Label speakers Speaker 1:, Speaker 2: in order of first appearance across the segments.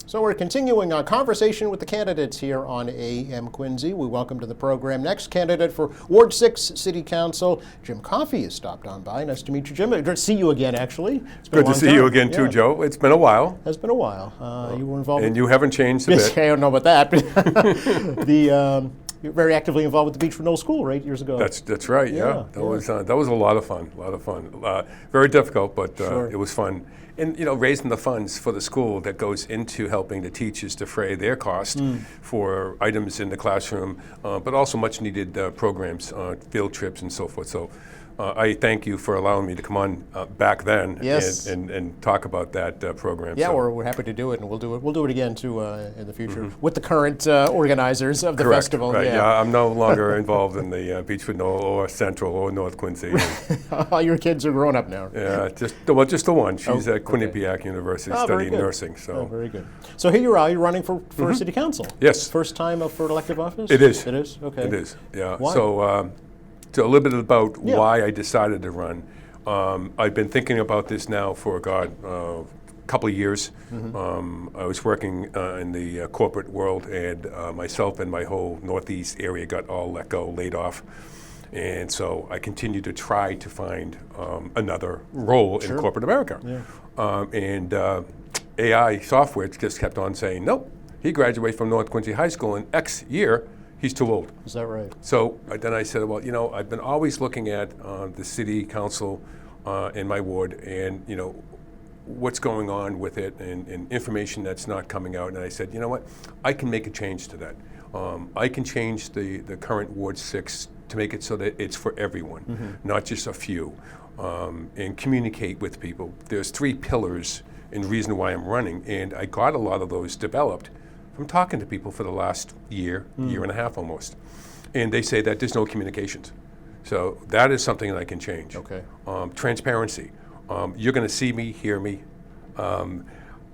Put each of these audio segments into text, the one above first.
Speaker 1: So we're continuing our conversation with the candidates here on AM Quincy. We welcome to the program next candidate for Ward 6 City Council. Jim Coffey has stopped on by. Nice to meet you, Jim. Good to see you again, actually.
Speaker 2: It's been good to see you again, too, Joe. It's been a while.
Speaker 1: Has been a while. You were involved.
Speaker 2: And you haven't changed a bit.
Speaker 1: I don't know about that. You're very actively involved with the Beechwood Knoll School, right, years ago.
Speaker 2: That's right, yeah. That was a lot of fun, very difficult, but
Speaker 1: Sure.
Speaker 2: it was fun. And, raising the funds for the school that goes into helping the teachers defray their cost for items in the classroom, but also much needed programs, field trips and so forth. So I thank you for allowing me to come on back then and talk about that program.
Speaker 1: Yeah, we're happy to do it, and we'll do it again too in the future with the current organizers of the festival.
Speaker 2: Right. Yeah, I'm no longer involved in the Beechwood Knoll or Central or North Quincy.
Speaker 1: All your kids are grown up now.
Speaker 2: Yeah, just the one. She's at Quinnipiac University studying nursing. So
Speaker 1: very good. So here you are. You're running for city council.
Speaker 2: Yes.
Speaker 1: First time up for elective office.
Speaker 2: It is.
Speaker 1: It is. Okay.
Speaker 2: It is. Yeah.
Speaker 1: Why?
Speaker 2: So a little bit about why I decided to run. I've been thinking about this now for a couple of years. I was working in the corporate world, and myself and my whole Northeast area got all laid off. And so I continued to try to find another role in corporate America. Yeah. AI software just kept on saying, nope, he graduated from North Quincy High School in X year. He's too old.
Speaker 1: Is that right?
Speaker 2: So then I said, well, I've been always looking at the city council in my ward and, what's going on with it and information that's not coming out. And I said, you know what, I can make a change to that. I can change the current Ward 6 to make it so that it's for everyone, not just a few, and communicate with people. There's 3 pillars and reason why I'm running, and I got a lot of those developed from talking to people for the last year and a half almost. And they say that there's no communications. So that is something that I can change.
Speaker 1: Okay.
Speaker 2: Transparency. You're going to see me, hear me,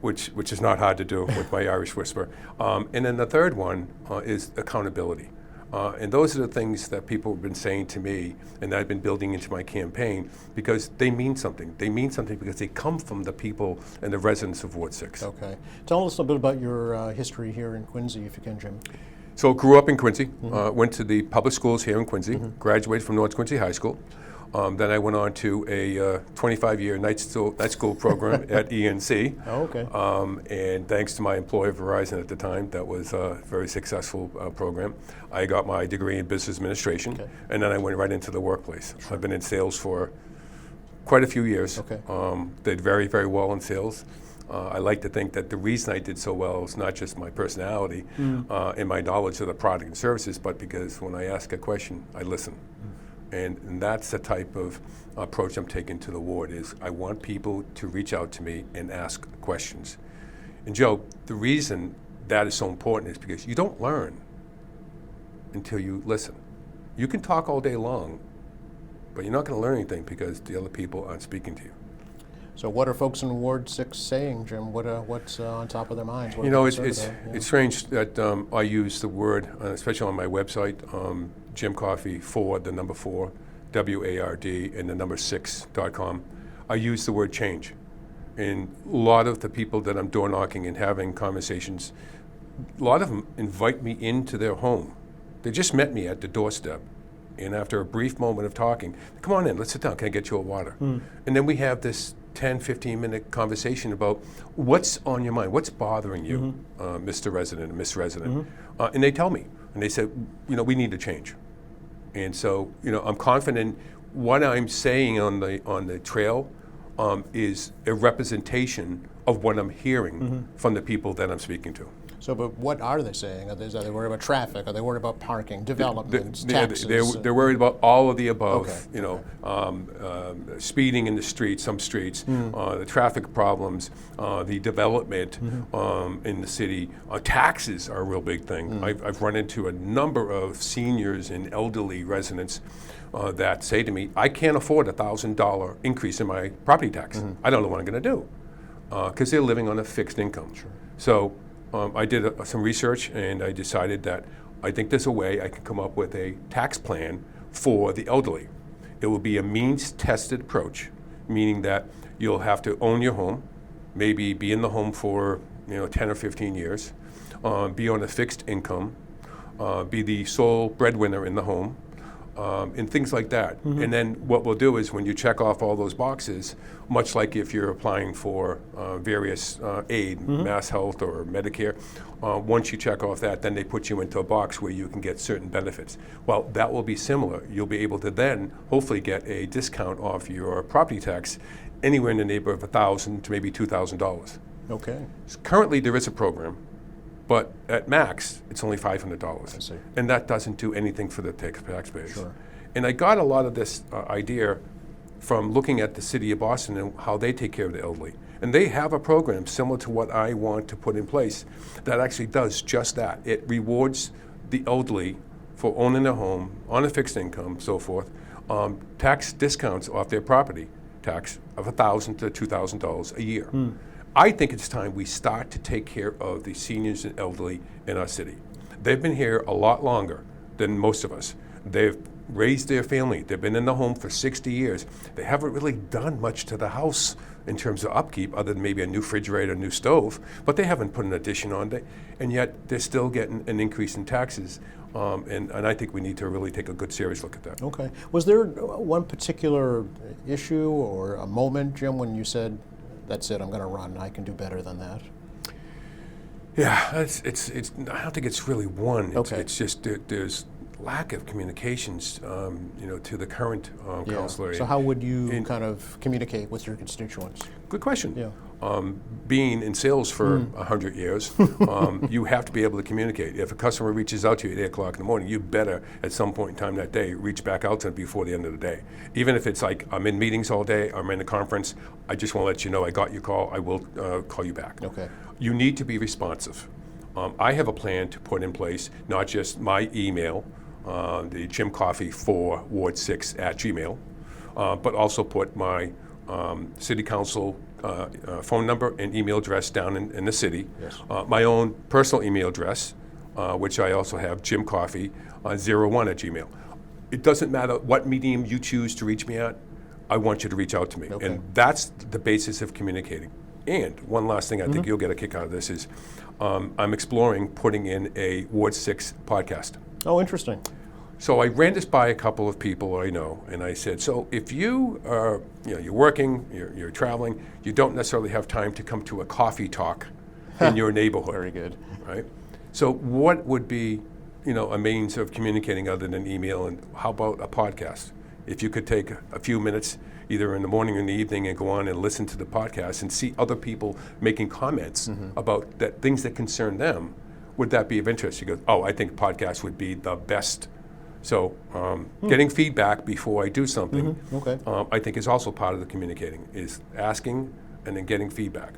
Speaker 2: which is not hard to do with my Irish whisper. And then the third one is accountability. And those are the things that people have been saying to me and that I've been building into my campaign because they mean something. They mean something because they come from the people and the residents of Ward 6.
Speaker 1: Okay. Tell us a bit about your history here in Quincy, if you can, Jim.
Speaker 2: So grew up in Quincy, went to the public schools here in Quincy, graduated from North Quincy High School. Then I went on to a 25-year night school program at ENC.
Speaker 1: Oh, okay.
Speaker 2: And thanks to my employer, Verizon, at the time, that was a very successful program. I got my degree in business administration, and then I went right into the workplace. I've been in sales for quite a few years.
Speaker 1: Okay.
Speaker 2: Did very, very well in sales. I like to think that the reason I did so well is not just my personality and my knowledge of the product and services, but because when I ask a question, I listen. And that's the type of approach I'm taking to the ward is I want people to reach out to me and ask questions. And Joe, the reason that is so important is because you don't learn until you listen. You can talk all day long, but you're not going to learn anything because the other people aren't speaking to you.
Speaker 1: So what are folks in Ward 6 saying, Jim? What's on top of their minds?
Speaker 2: It's strange that I use the word, especially on my website, Jim Coffey, 4, the number 4, WARD, and the number 6.com. I use the word change. And a lot of the people that I'm door knocking and having conversations, a lot of them invite me into their home. They just met me at the doorstep. And after a brief moment of talking, come on in, let's sit down, can I get you a water? And then we have this 10, 15-minute conversation about what's on your mind, what's bothering you, Mr. Resident and Miss Resident. And they tell me, and they said, we need to change. And so, I'm confident what I'm saying on the trail is a representation of what I'm hearing from the people that I'm speaking to.
Speaker 1: So, but what are they saying? Are they worried about traffic? Are they worried about parking, development, taxes?
Speaker 2: They're worried about all of the above.
Speaker 1: Okay.
Speaker 2: Speeding in the streets, some streets, the traffic problems, the development in the city. Taxes are a real big thing. I've run into a number of seniors and elderly residents that say to me, I can't afford a $1,000 increase in my property tax. I don't know what I'm going to do because they're living on a fixed income.
Speaker 1: Sure.
Speaker 2: So I did some research and I decided that I think there's a way I can come up with a tax plan for the elderly. It will be a means-tested approach, meaning that you'll have to own your home, maybe be in the home for 10 or 15 years, be on a fixed income, be the sole breadwinner in the home, and things like that. And then what we'll do is when you check off all those boxes, much like if you're applying for various aid, Mass Health or Medicare, once you check off that, then they put you into a box where you can get certain benefits. Well, that will be similar. You'll be able to then hopefully get a discount off your property tax anywhere in the neighborhood of $1,000 to maybe $2,000.
Speaker 1: Okay.
Speaker 2: Currently, there is a program, but at max, it's only $500.
Speaker 1: I see.
Speaker 2: And that doesn't do anything for the taxpayers.
Speaker 1: Sure.
Speaker 2: And I got a lot of this idea from looking at the city of Boston and how they take care of the elderly. And they have a program similar to what I want to put in place that actually does just that. It rewards the elderly for owning a home on a fixed income, so forth, tax discounts off their property tax of $1,000 to $2,000 a year. I think it's time we start to take care of the seniors and elderly in our city. They've been here a lot longer than most of us. They've raised their family. They've been in the home for 60 years. They haven't really done much to the house in terms of upkeep other than maybe a new refrigerator, new stove, but they haven't put an addition on it, and yet they're still getting an increase in taxes. And I think we need to really take a good, serious look at that.
Speaker 1: Okay. Was there one particular issue or a moment, Jim, when you said, that's it, I'm going to run, I can do better than that?
Speaker 2: Yeah, it's I don't think it's really one.
Speaker 1: Okay.
Speaker 2: It's just there's lack of communications, to the current counselor.
Speaker 1: So how would you kind of communicate with your constituents?
Speaker 2: Good question.
Speaker 1: Yeah.
Speaker 2: Being in sales for 100 years, you have to be able to communicate. If a customer reaches out to you at 8 o'clock in the morning, you better, at some point in time that day, reach back out to them before the end of the day. Even if it's like, I'm in meetings all day, I'm in a conference, I just want to let you know I got your call, I will call you back.
Speaker 1: Okay.
Speaker 2: You need to be responsive. I have a plan to put in place, not just my email, the Jim Coffey 4 Ward 6 at Gmail, but also put my city council phone number and email address down in the city.
Speaker 1: Yes.
Speaker 2: My own personal email address, which I also have, Jim Coffey 01 at Gmail. It doesn't matter what medium you choose to reach me at, I want you to reach out to me.
Speaker 1: Okay.
Speaker 2: And that's the basis of communicating. And one last thing I think you'll get a kick out of this is I'm exploring putting in a Ward 6 podcast.
Speaker 1: Oh, interesting.
Speaker 2: So I ran this by a couple of people I know, and I said, so if you are, you're working, you're traveling, you don't necessarily have time to come to a coffee talk in your neighborhood.
Speaker 1: Very good.
Speaker 2: Right? So what would be, a means of communicating other than email, and how about a podcast? If you could take a few minutes, either in the morning or in the evening, and go on and listen to the podcast and see other people making comments about things that concern them, would that be of interest? She goes, oh, I think podcasts would be the best. So getting feedback before I do something,
Speaker 1: Okay.
Speaker 2: I think is also part of the communicating, is asking and then getting feedback.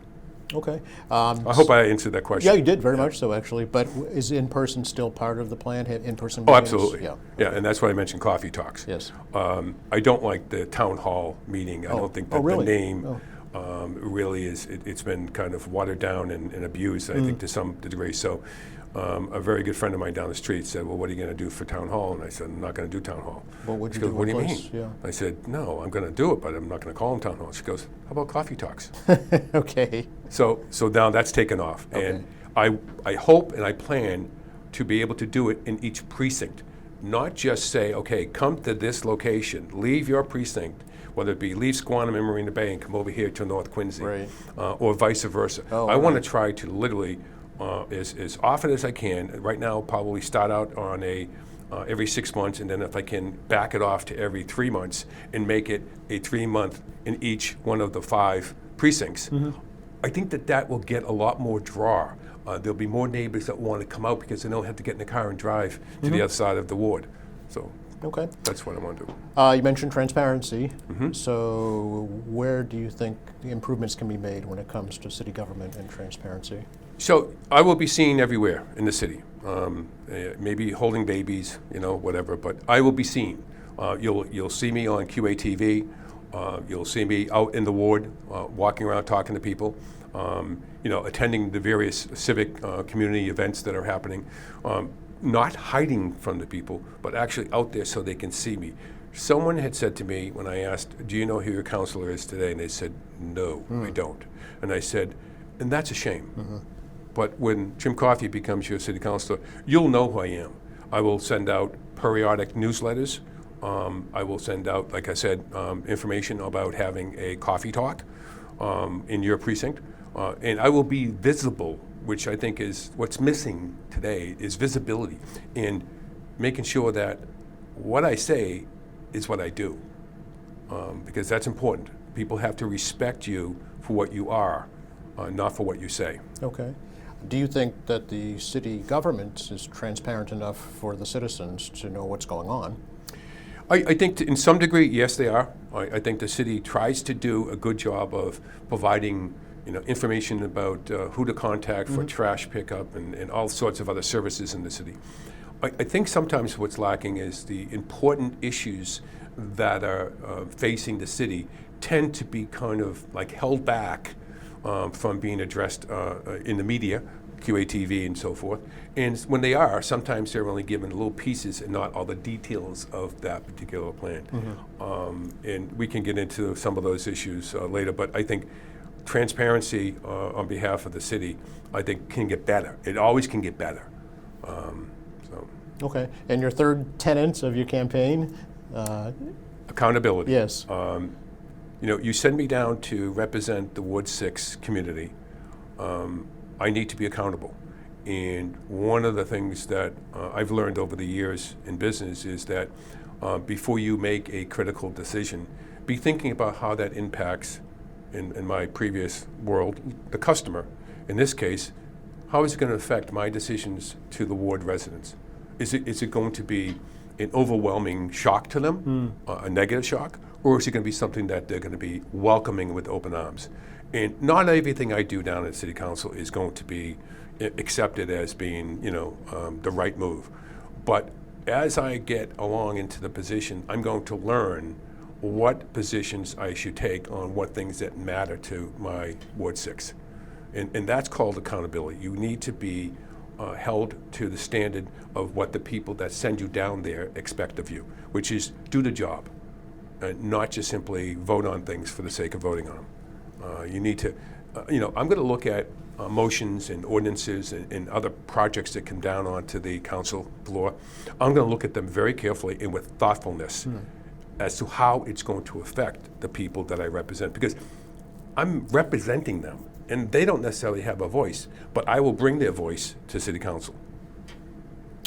Speaker 1: Okay.
Speaker 2: I hope I answered that question.
Speaker 1: Yeah, you did very much so, actually. But is in-person still part of the plan? In-person
Speaker 2: Oh,
Speaker 1: meetings?
Speaker 2: absolutely.
Speaker 1: Yeah.
Speaker 2: Yeah, and that's why I mentioned coffee talks.
Speaker 1: Yes.
Speaker 2: I don't like the town hall meeting. I don't think that
Speaker 1: really?
Speaker 2: the name really is, it's been kind of watered down and abused, I think, to some degree. So a very good friend of mine down the street said, well, what are you going to do for town hall? And I said, I'm not going to do town hall.
Speaker 1: Well, what'd
Speaker 2: She
Speaker 1: you
Speaker 2: goes,
Speaker 1: do
Speaker 2: what do you
Speaker 1: replace?
Speaker 2: mean?
Speaker 1: Yeah.
Speaker 2: I said, no, I'm going to do it, but I'm not going to call them town hall. She goes, how about coffee talks?
Speaker 1: Okay.
Speaker 2: So now that's taken off.
Speaker 1: Okay.
Speaker 2: And I hope and I plan to be able to do it in each precinct. Not just say, okay, come to this location, leave your precinct, whether it be leave Squantum and Marina Bay and come over here to North Quincy,
Speaker 1: Right.
Speaker 2: Or vice versa.
Speaker 1: Oh,
Speaker 2: I want to
Speaker 1: right.
Speaker 2: try to literally, as often as I can, right now probably start out on every 6 months, and then if I can back it off to every 3 months and make it a 3-month in each one of the 5 precincts. I think that will get a lot more draw. There'll be more neighbors that want to come out because they don't have to get in the car and drive to the other side of the ward. So
Speaker 1: Okay.
Speaker 2: that's what I want to do.
Speaker 1: You mentioned transparency. So where do you think the improvements can be made when it comes to city government and transparency?
Speaker 2: So I will be seen everywhere in the city, maybe holding babies, whatever, but I will be seen. You'll see me on QATV. You'll see me out in the ward, walking around talking to people, attending the various civic community events that are happening, not hiding from the people, but actually out there so they can see me. Someone had said to me when I asked, do you know who your counselor is today? And they said, no, I don't. And I said, and that's a shame. But when Jim Coffey becomes your city councilor, you'll know who I am. I will send out periodic newsletters. I will send out, like I said, information about having a coffee talk in your precinct. And I will be visible, which I think is what's missing today, is visibility and making sure that what I say is what I do, because that's important. People have to respect you for what you are, not for what you say.
Speaker 1: Okay. Do you think that the city government is transparent enough for the citizens to know what's going on?
Speaker 2: I think in some degree, yes, they are. I think the city tries to do a good job of providing information about who to contact for trash pickup and all sorts of other services in the city. I think sometimes what's lacking is the important issues that are facing the city tend to be kind of like held back from being addressed in the media, QATV and so forth. And when they are, sometimes they're only given little pieces and not all the details of that particular plan. And we can get into some of those issues later, but I think transparency on behalf of the city, I think, can get better. It always can get better.
Speaker 1: Okay. And your third tenet of your campaign?
Speaker 2: Accountability.
Speaker 1: Yes.
Speaker 2: You send me down to represent the Ward 6 community. I need to be accountable. And one of the things that I've learned over the years in business is that before you make a critical decision, be thinking about how that impacts, in my previous world, the customer. In this case, how is it going to affect my decisions to the ward residents? Is it going to be an overwhelming shock to them, a negative shock, or is it going to be something that they're going to be welcoming with open arms? And not everything I do down at City Council is going to be accepted as being, the right move. But as I get along into the position, I'm going to learn what positions I should take on what things that matter to my Ward 6. And that's called accountability. You need to be held to the standard of what the people that send you down there expect of you, which is do the job, not just simply vote on things for the sake of voting on them. You need to, I'm going to look at motions and ordinances and other projects that come down onto the council floor. I'm going to look at them very carefully and with thoughtfulness as to how it's going to affect the people that I represent, because I'm representing them and they don't necessarily have a voice, but I will bring their voice to City Council.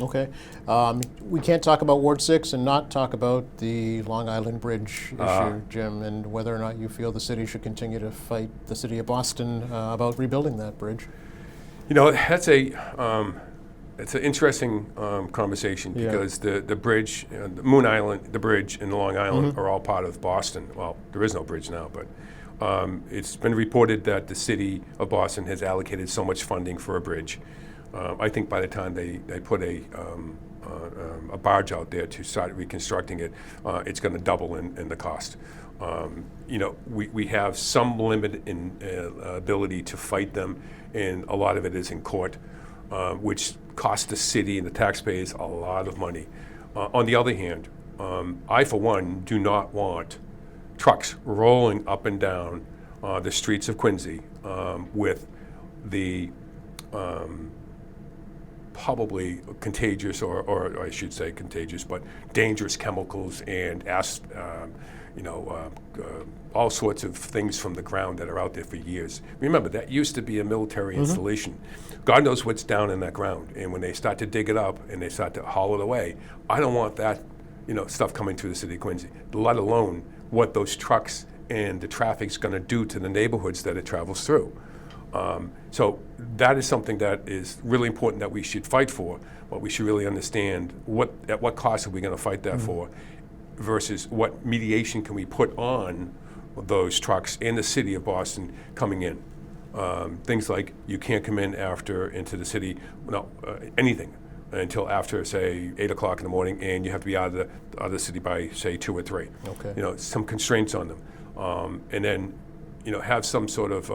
Speaker 1: Okay. We can't talk about Ward 6 and not talk about the Long Island Bridge issue, Jim, and whether or not you feel the city should continue to fight the city of Boston about rebuilding that bridge.
Speaker 2: That's it's an interesting conversation because the bridge, the Moon Island, the bridge, and the Long Island are all part of Boston. Well, there is no bridge now, but it's been reported that the city of Boston has allocated so much funding for a bridge. I think by the time they put a barge out there to start reconstructing it, it's going to double in the cost. We have some limit in ability to fight them, and a lot of it is in court, which costs the city and the taxpayers a lot of money. On the other hand, I, for one, do not want trucks rolling up and down the streets of Quincy with the probably contagious, or I should say contagious, but dangerous chemicals and all sorts of things from the ground that are out there for years. Remember, that used to be a military installation. God knows what's down in that ground. And when they start to dig it up and they start to haul it away, I don't want that, stuff coming through the city of Quincy, let alone what those trucks and the traffic's going to do to the neighborhoods that it travels through. So that is something that is really important that we should fight for, but we should really understand at what cost are we going to fight that for, versus what mediation can we put on those trucks in the city of Boston coming in. Things like you can't come in into the city, anything, until after, say, 8 o'clock in the morning, and you have to be out of the city by, say, 2 or 3.
Speaker 1: Okay.
Speaker 2: Some constraints on them. And then, have some sort of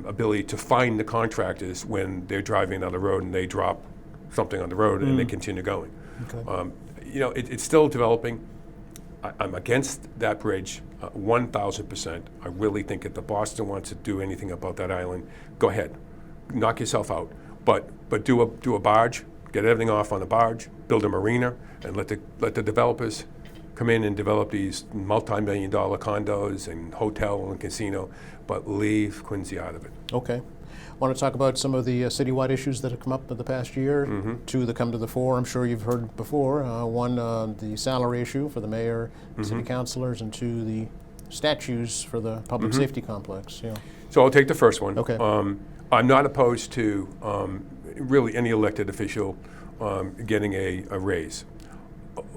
Speaker 2: ability to find the contractors when they're driving down the road and they drop something on the road and they continue going.
Speaker 1: Okay.
Speaker 2: It's still developing. I'm against that bridge 1,000%. I really think if the Boston wants to do anything about that island, go ahead. knock yourself out. But do a barge, get everything off on a barge, build a marina, and let the developers come in and develop these multi-million-dollar condos and hotel and casino, but leave Quincy out of it.
Speaker 1: Okay. Want to talk about some of the citywide issues that have come up in the past year? Two that come to the fore, I'm sure you've heard before. One, the salary issue for the mayor and city councilors, and two, the statues for the public safety complex. Yeah.
Speaker 2: So I'll take the first one.
Speaker 1: Okay.
Speaker 2: I'm not opposed to really any elected official getting a raise.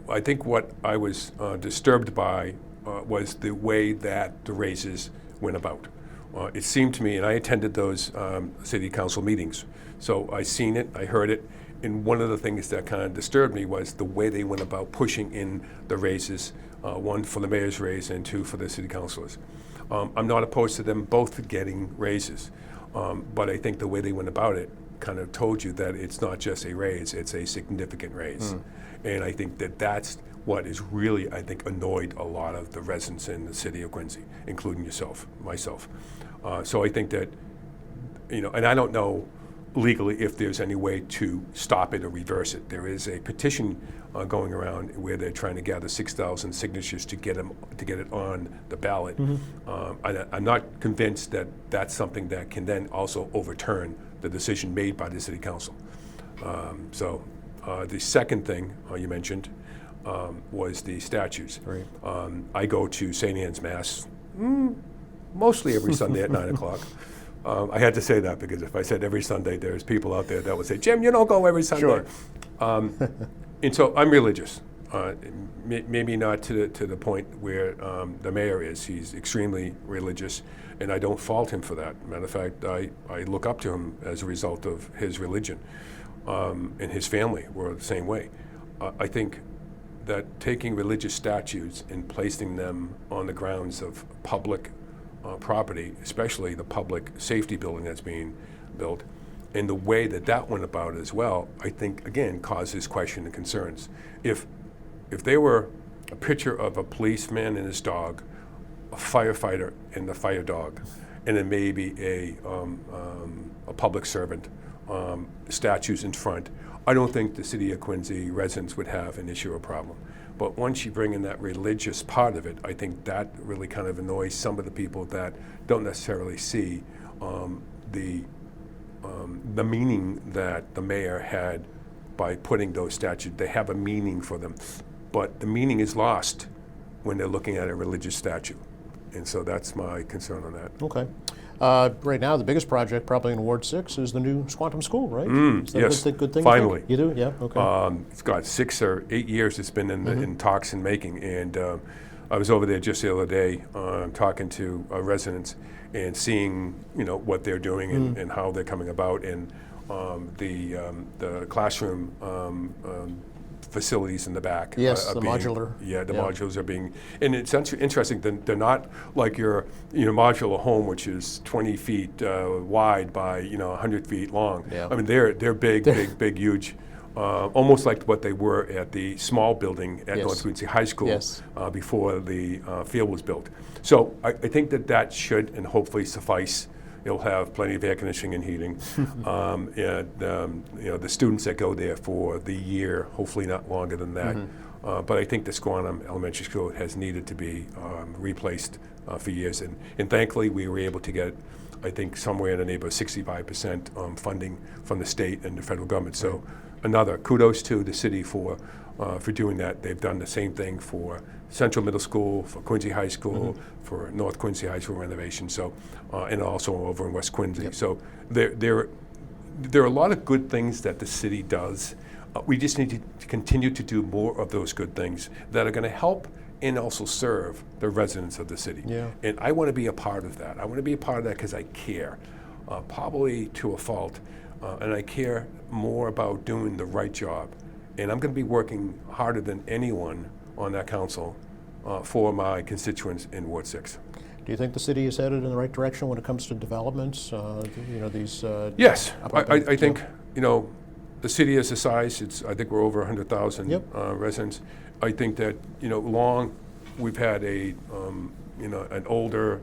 Speaker 2: I think what I was disturbed by was the way that the raises went about. It seemed to me, and I attended those city council meetings, so I seen it, I heard it, and one of the things that kind of disturbed me was the way they went about pushing in the raises, one for the mayor's raise and two for the city councilors. I'm not opposed to them both getting raises, but I think the way they went about it kind of told you that it's not just a raise, it's a significant raise. And I think that that's what is really, I think, annoyed a lot of the residents in the city of Quincy, including myself. So I think that, and I don't know legally if there's any way to stop it or reverse it. There is a petition going around where they're trying to gather 6,000 signatures to get it on the ballot. I'm not convinced that that's something that can then also overturn the decision made by the city council. The second thing you mentioned was the statues.
Speaker 1: Right.
Speaker 2: I go to St. Anne's Mass mostly every Sunday at 9 o'clock. I had to say that because if I said every Sunday, there's people out there that would say, Jim, you don't go every Sunday.
Speaker 1: Sure.
Speaker 2: And so I'm religious. Maybe not to the point where the mayor is. He's extremely religious, and I don't fault him for that. Matter of fact, I look up to him as a result of his religion, and his family were the same way. I think that taking religious statues and placing them on the grounds of public property, especially the public safety building that's being built, and the way that went about as well, I think, again, causes question and concerns. If there were a picture of a policeman and his dog, a firefighter and the fire dog, and then maybe a public servant, statues in front, I don't think the city of Quincy residents would have an issue or problem. But once you bring in that religious part of it, I think that really kind of annoys some of the people that don't necessarily see the meaning that the mayor had by putting those statues. They have a meaning for them, but the meaning is lost when they're looking at a religious statue. And so that's my concern on that.
Speaker 1: Okay. Right now, the biggest project probably in Ward 6 is the new Squantum School, right? Is that
Speaker 2: yes,
Speaker 1: a good thing?
Speaker 2: finally.
Speaker 1: You do? Yeah, okay.
Speaker 2: It's got 6 or 8 years it's been in talks and making, and I was over there just the other day talking to residents and seeing what they're doing and how they're coming about, and the classroom facilities in the back.
Speaker 1: Yes,
Speaker 2: are
Speaker 1: the
Speaker 2: being,
Speaker 1: modular.
Speaker 2: Yeah, the modulars are being, and it's interesting. They're not like your modular home, which is 20 feet wide by 100 feet long.
Speaker 1: Yeah.
Speaker 2: I mean, they're big, huge. Almost like what they were at the small building at
Speaker 1: Yes.
Speaker 2: North Quincy High School
Speaker 1: Yes.
Speaker 2: Before the field was built. So I think that should and hopefully suffice. It'll have plenty of air conditioning and heating. The students that go there for the year, hopefully not longer than that. But I think the Squantum Elementary School has needed to be replaced for years. And thankfully, we were able to get, I think, somewhere in the neighborhood of 65% funding from the state and the federal government. So another kudos to the city for doing that. They've done the same thing for Central Middle School, for Quincy High School, for North Quincy High School renovation. So, and also over in West Quincy.
Speaker 1: Yep.
Speaker 2: So there are a lot of good things that the city does. We just need to continue to do more of those good things that are going to help and also serve the residents of the city.
Speaker 1: Yeah.
Speaker 2: And I want to be a part of that. I want to be a part of that because I care, probably to a fault, and I care more about doing the right job. And I'm going to be working harder than anyone on that council for my constituents in Ward 6.
Speaker 1: Do you think the city is headed in the right direction when it comes to developments? These.
Speaker 2: Yes,
Speaker 1: apartments,
Speaker 2: I think the city is the size. I think we're over 100,000
Speaker 1: Yep.
Speaker 2: residents. I think that we've had an older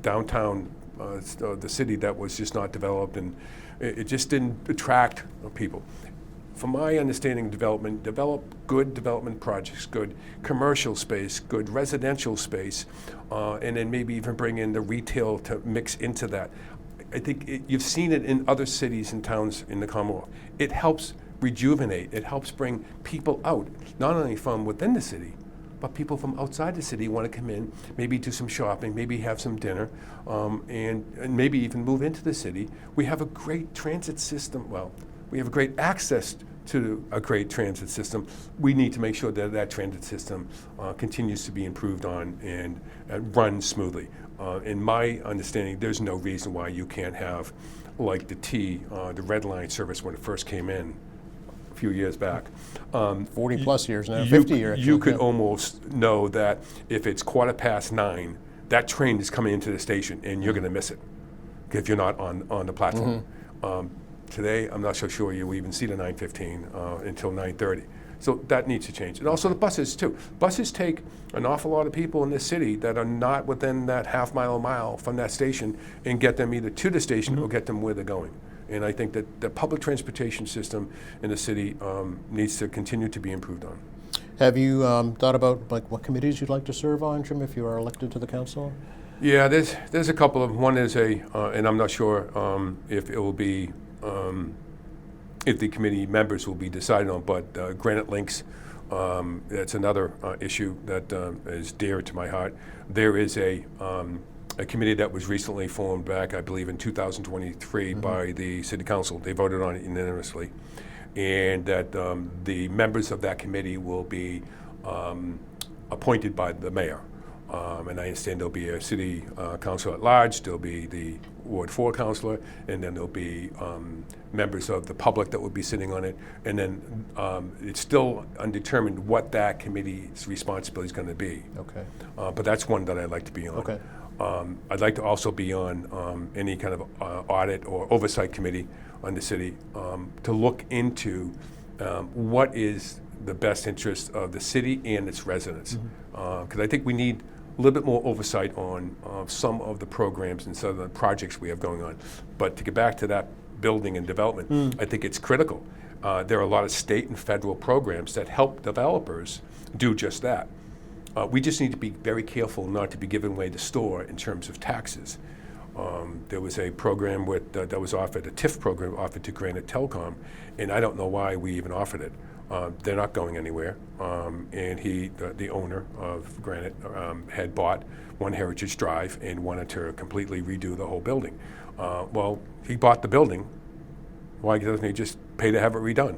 Speaker 2: downtown the city that was just not developed, and it just didn't attract people. From my understanding of development, develop good development projects, good commercial space, good residential space, and then maybe even bring in the retail to mix into that. I think you've seen it in other cities and towns in the Commonwealth. It helps rejuvenate, it helps bring people out, not only from within the city, but people from outside the city want to come in, maybe do some shopping, maybe have some dinner, and maybe even move into the city. We have a great transit system. Well, we have a great access to a great transit system. We need to make sure that that transit system continues to be improved on and runs smoothly. In my understanding, there's no reason why you can't have, like the Red Line service when it first came in a few years back.
Speaker 1: 40 plus years now, 50 years.
Speaker 2: You could almost know that if it's 9:15, that train is coming into the station and you're going to miss it if you're not on the platform. Today, I'm not so sure you'll even see the 9:15 until 9:30. So that needs to change. And also the buses too. Buses take an awful lot of people in this city that are not within that half mile from that station and get them either to the station or get them where they're going. And I think that the public transportation system in the city needs to continue to be improved on.
Speaker 1: Have you thought about like what committees you'd like to serve on, Jim, if you are elected to the council?
Speaker 2: Yeah, there's a couple of them. One is and I'm not sure if it will be, if the committee members will be decided on, but Granite Links, that's another issue that is dear to my heart. There is a committee that was recently formed back, I believe, in 2023 by the City Council. They voted on it unanimously. And that the members of that committee will be appointed by the mayor. And I understand there'll be a city council at large, there'll be the Ward 4 councilor, and then there'll be members of the public that will be sitting on it. And then it's still undetermined what that committee's responsibility is going to be.
Speaker 1: Okay.
Speaker 2: But that's one that I'd like to be on.
Speaker 1: Okay.
Speaker 2: I'd like to also be on any kind of audit or oversight committee on the city to look into what is the best interest of the city and its residents. Because I think we need a little bit more oversight on some of the programs and some of the projects we have going on. But to get back to that building and development, I think it's critical. There are a lot of state and federal programs that help developers do just that. We just need to be very careful not to be giving away the store in terms of taxes. There was a program that was offered, a TIF program offered to Granite Telecom, and I don't know why we even offered it. They're not going anywhere. And the owner of Granite, had bought One Heritage Drive and wanted to completely redo the whole building. Well, he bought the building. Why doesn't he just pay to have it redone?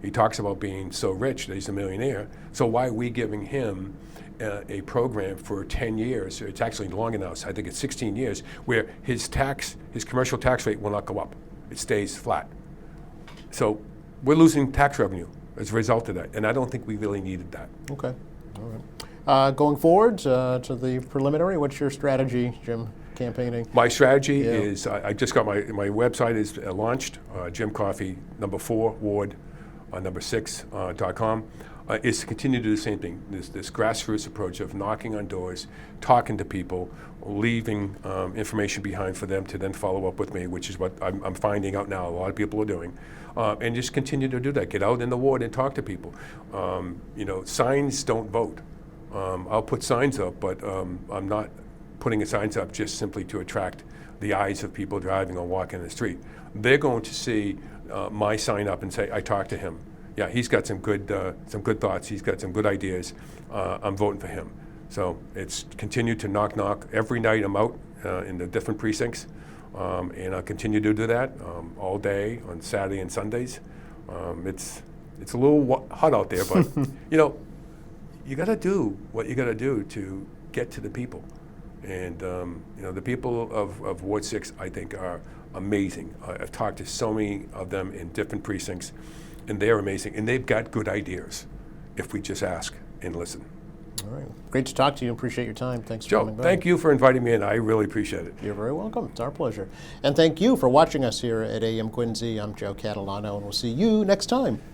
Speaker 2: He talks about being so rich that he's a millionaire. So why are we giving him a program for 10 years? It's actually long enough. I think it's 16 years, where his commercial tax rate will not go up. It stays flat. So we're losing tax revenue as a result of that, and I don't think we really needed that.
Speaker 1: Okay. All right. Going forward to the preliminary, what's your strategy, Jim, campaigning?
Speaker 2: My strategy is, I just got my website is launched, Jim Coffey, number 4, Ward, number 6.com. Is to continue to do the same thing, this grassroots approach of knocking on doors, talking to people, leaving information behind for them to then follow up with me, which is what I'm finding out now a lot of people are doing. And just continue to do that. Get out in the ward and talk to people. Signs don't vote. I'll put signs up, but I'm not putting signs up just simply to attract the eyes of people driving or walking the street. They're going to see my sign up and say, I talked to him. Yeah, he's got some good thoughts. He's got some good ideas. I'm voting for him. So it's continue to knock. Every night I'm out in the different precincts, and I'll continue to do that all day on Saturday and Sundays. It's a little hot out there, but you got to do what you got to do to get to the people. And the people of Ward 6, I think, are amazing. I've talked to so many of them in different precincts. And they're amazing, and they've got good ideas if we just ask and listen.
Speaker 1: All right. Great to talk to you. Appreciate your time. Thanks for coming by.
Speaker 2: Joe, thank you for inviting me in. I really appreciate it.
Speaker 1: You're very welcome. It's our pleasure. And thank you for watching us here at AM Quincy. I'm Joe Catalano, and we'll see you next time.